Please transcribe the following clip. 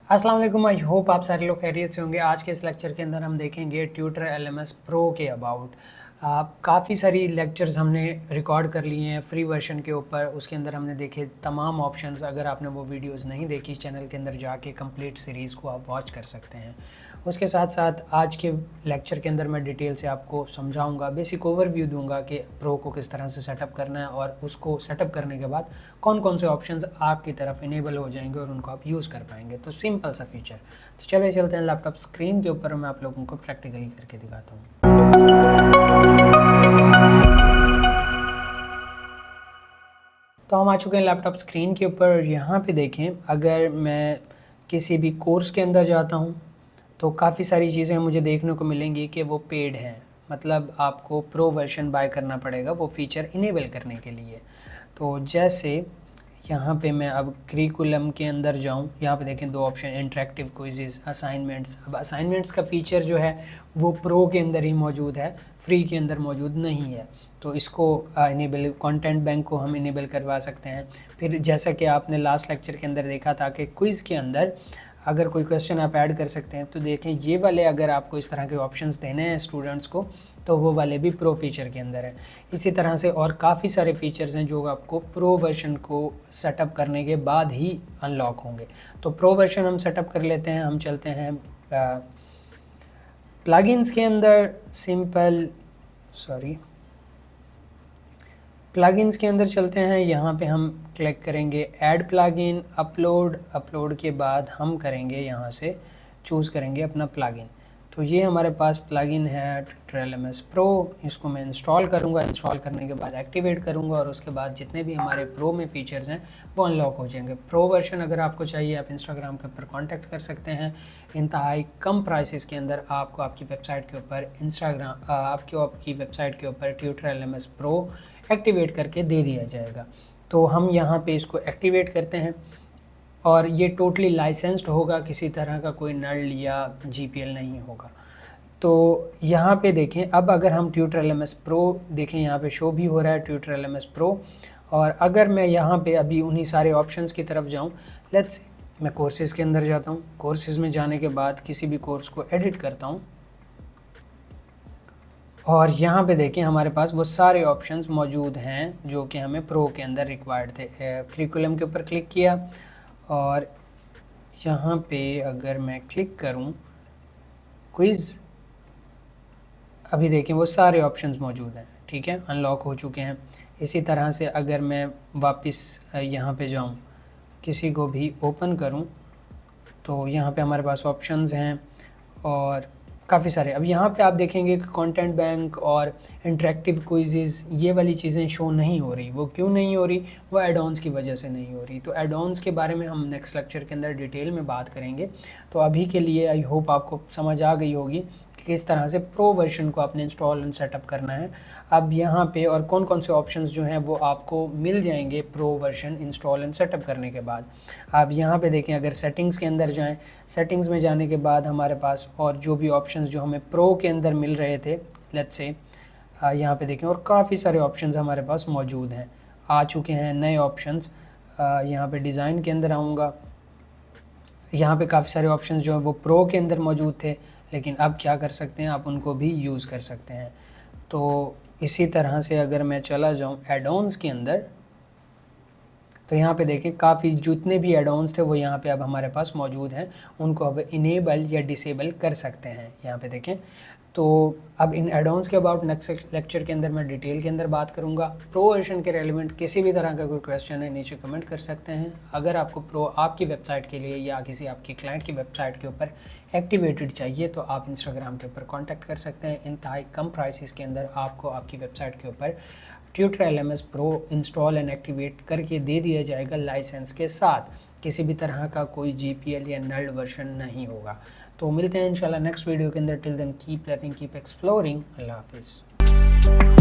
अस्सलाम वालेकुम। I hope आप सारे लोग खैरियत से होंगे। आज के इस लेक्चर के अंदर हम देखेंगे ट्यूटर एलएमएस प्रो के अबाउट। काफ़ी सारी लेक्चर्स हमने रिकॉर्ड कर लिए हैं फ्री वर्जन के ऊपर। उसके अंदर हमने देखे तमाम ऑप्शंस। अगर आपने वो वीडियोस नहीं देखी, चैनल के अंदर जाके कंप्लीट सीरीज़ को आप वॉच कर सकते हैं। उसके साथ साथ आज के लेक्चर के अंदर मैं डिटेल से आपको समझाऊंगा, बेसिक ओवरव्यू दूंगा कि प्रो को किस तरह से सेटअप करना है और उसको सेटअप करने के बाद कौन कौन से ऑप्शंस आपकी तरफ इनेबल हो जाएंगे और उनको आप यूज़ कर पाएंगे। तो सिंपल सा फीचर। तो चलिए चलते हैं लैपटॉप स्क्रीन के ऊपर, मैं आप लोगों को प्रैक्टिकली करके दिखाता हूँ। तो हम आ चुके हैं लैपटॉप स्क्रीन के ऊपर। यहाँ पे देखें, अगर मैं किसी भी कोर्स के अंदर जाता हूँ तो काफ़ी सारी चीज़ें मुझे देखने को मिलेंगी कि वो पेड हैं, मतलब आपको प्रो वर्जन बाय करना पड़ेगा वो फ़ीचर इनेबल करने के लिए। तो जैसे यहाँ पे मैं अब करिकुलम के अंदर जाऊँ, यहाँ पे देखें दो ऑप्शन, इंटरेक्टिव क्विज़ेस, असाइनमेंट्स। अब असाइनमेंट्स का फ़ीचर जो है वो प्रो के अंदर ही मौजूद है, फ्री के अंदर मौजूद नहीं है। तो इसको इनेबल, कंटेंट बैंक को हम इनेबल करवा सकते हैं। फिर जैसा कि आपने लास्ट लेक्चर के अंदर देखा था कि क्विज़ के अंदर अगर कोई क्वेश्चन आप ऐड कर सकते हैं, तो देखें ये वाले अगर आपको इस तरह के ऑप्शंस देने हैं स्टूडेंट्स को, तो वो वाले भी प्रो फीचर के अंदर है। इसी तरह से और काफ़ी सारे फीचर्स हैं जो आपको प्रो वर्जन को सेटअप करने के बाद ही अनलॉक होंगे। तो प्रो वर्जन हम सेटअप कर लेते हैं। हम चलते हैं प्लगइन्स के अंदर। प्लगइन्स के अंदर चलते हैं। यहाँ पे हम क्लिक करेंगे ऐड प्लगइन, अपलोड के बाद हम करेंगे यहाँ से चूज़ करेंगे अपना प्लगइन। तो ये हमारे पास प्लगइन है ट्यूटर एलएमएस प्रो। इसको मैं इंस्टॉल करूँगा। इंस्टॉल करने के बाद एक्टिवेट करूँगा और उसके बाद जितने भी हमारे प्रो में फ़ीचर्स हैं वो अनलॉक हो जाएंगे। प्रो वर्जन अगर आपको चाहिए, आप इंस्टाग्राम के ऊपर कॉन्टैक्ट कर सकते हैं। इंतहाई कम प्राइसेस के अंदर आपको आपकी वेबसाइट के ऊपर आपकी वेबसाइट के ऊपर ट्यूटर एलएमएस प्रो एक्टिवेट करके दे दिया जाएगा। तो हम यहाँ पे इसको एक्टिवेट करते हैं और ये टोटली लाइसेंस्ड होगा, किसी तरह का कोई नल या जीपीएल नहीं होगा। तो यहाँ पे देखें, अब अगर हम ट्यूटर एलएमएस प्रो देखें, यहाँ पे शो भी हो रहा है ट्यूटर एलएमएस प्रो। और अगर मैं यहाँ पे अभी उन्हीं सारे ऑप्शंस की तरफ जाऊँ, लेट्स मैं कोर्सेज़ के अंदर जाता हूँ। कोर्सेज़ में जाने के बाद किसी भी कोर्स को एडिट करता हूँ और यहाँ पे देखें हमारे पास वो सारे ऑप्शंस मौजूद हैं जो कि हमें प्रो के अंदर रिक्वायर्ड थे। करिकुलम के ऊपर क्लिक किया और यहाँ पे अगर मैं क्लिक करूँ क्विज़, अभी देखें वो सारे ऑप्शंस मौजूद हैं, ठीक है, अनलॉक हो चुके हैं। इसी तरह से अगर मैं वापस यहाँ पे जाऊँ, किसी को भी ओपन करूँ, तो यहाँ पे हमारे पास ऑप्शंस हैं और काफ़ी सारे। अब यहाँ पे आप देखेंगे कि कंटेंट बैंक और इंटरेक्टिव क्विज़ेस ये वाली चीज़ें शो नहीं हो रही। वो क्यों नहीं हो रही? वो एड-ऑन्स की वजह से नहीं हो रही। तो एड-ऑन्स के बारे में हम नेक्स्ट लेक्चर के अंदर डिटेल में बात करेंगे। तो अभी के लिए आई होप आपको समझ आ गई होगी कि किस तरह से प्रो वर्जन को आपने इंस्टॉल एंड सेटअप करना है। अब यहाँ पे और कौन कौन से ऑप्शंस जो हैं वो आपको मिल जाएंगे pro version install and setup करने के बाद। आप यहाँ पे देखें, अगर सेटिंग्स के अंदर जाएं, सेटिंग्स में जाने के बाद हमारे पास और जो भी ऑप्शंस जो हमें प्रो के अंदर मिल रहे थे, लेट्स से यहाँ पे देखें और काफ़ी सारे ऑप्शंस हमारे पास मौजूद हैं, आ चुके हैं नए ऑप्शंस। यहाँ पे डिज़ाइन के अंदर आऊँगा, यहाँ पे काफ़ी सारे ऑप्शंस जो हैं वो प्रो के अंदर मौजूद थे, लेकिन अब क्या कर सकते हैं, आप उनको भी यूज़ कर सकते हैं। तो इसी तरह से अगर मैं चला जाऊँ एड-ऑन्स के अंदर, तो यहाँ पे देखें काफ़ी जितने भी एड-ऑन्स थे वो यहाँ पे अब हमारे पास मौजूद हैं, उनको अब इनेबल या डिसेबल कर सकते हैं। यहाँ पे देखें, तो अब इन एड-ऑन्स के अबाउट नेक्स्ट लेक्चर के अंदर मैं डिटेल के अंदर बात करूँगा। प्रो वर्जन के रेलिवेंट किसी भी तरह का कोई क्वेश्चन है नीचे कमेंट कर सकते हैं। अगर आपको प्रो आपकी वेबसाइट के लिए या किसी आपकी क्लाइंट की वेबसाइट के ऊपर एक्टिवेटेड चाहिए तो आप इंस्टाग्राम के ऊपर कॉन्टैक्ट कर सकते हैं। इंतहाई कम प्राइसेस के अंदर आपको आपकी वेबसाइट के ऊपर tutor LMS pro install and activate करके दे दिया जाएगा लाइसेंस के साथ। किसी भी तरह का कोई जीपीएल या नल्ड वर्जन नहीं होगा। तो मिलते हैं इंशाल्लाह नेक्स्ट वीडियो के अंदर। Till then keep learning, keep exploring. अल्लाह हाफिज़।